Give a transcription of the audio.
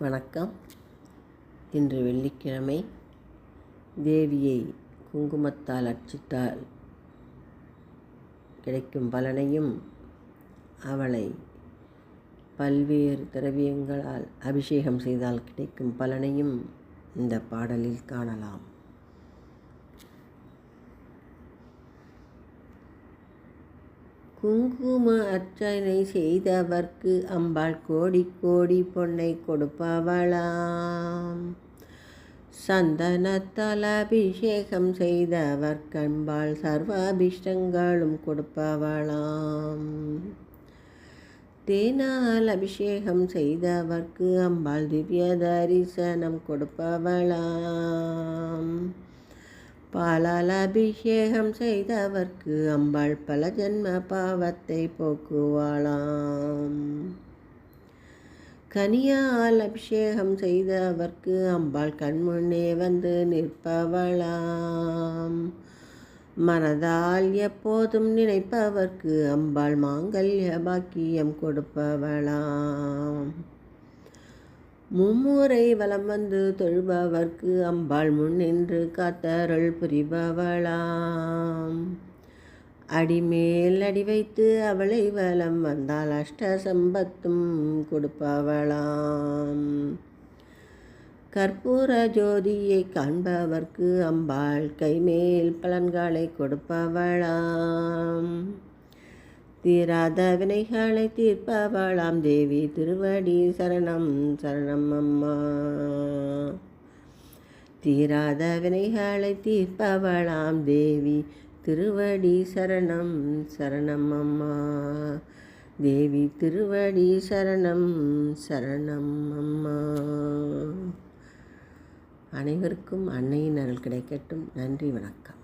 வணக்கம். இன்று வெள்ளிக்கிழமை. தேவியை குங்குமத்தால் அர்ச்சித்தால் கிடைக்கும் பலனையும், அவளை பல்வேறு திரவியங்களால் அபிஷேகம் செய்தால் கிடைக்கும் பலனையும் இந்த பாடலில் காணலாம். குங்கும அர்ச்சனை செய்தவர்க்கு அம்பாள் கோடி கோடி பொன்னை கொடுப்பவளாம். சந்தனத்தால் அபிஷேகம் செய்தவர்க்கு அம்பாள் சர்வாபிஷ்டங்களும் கொடுப்பவளாம். தேனால் அபிஷேகம் செய்தவர்க்கு அம்பாள் திவ்ய தரிசனம் கொடுப்பவளாம். பாலால் அபிஷேகம் செய்தவர்க்கு அம்பாள் பல ஜென்ம பாவத்தை போக்குவாளாம். கனியால் அபிஷேகம் செய்தவர்க்கு அம்பாள் கண்முன்னே வந்து நிற்பவளாம். மனதால் எப்போதும் நினைப்பவர்க்கு அம்பாள் மாங்கல்ய பாக்கியம் கொடுப்பவளாம். மும்முறை வலம் வந்து தொழுபவர்க்கு அம்பாள் முன்னின்று காத்தருள் புரிபவளாம். அடிமேல் அடி வைத்து அவளை வலம் வந்தால் அஷ்ட சம்பத்தும் கொடுப்பவளாம். கற்பூர ஜோதியை காண்பவர்க்கு அம்பாள் கைமேல் பலன்களை கொடுப்பவளாம். தீராத வினைகளை தீர்ப்பவளாம் தேவி திருவடி சரணம் சரணம் அம்மா. தீராத வினைகளை தீர்ப்பவளாம் தேவி திருவடி சரணம் சரணம் அம்மா. தேவி திருவடி சரணம் சரணம் அம்மா. அனைவருக்கும் அன்னையின் அருள் கிடைக்கட்டும். நன்றி, வணக்கம்.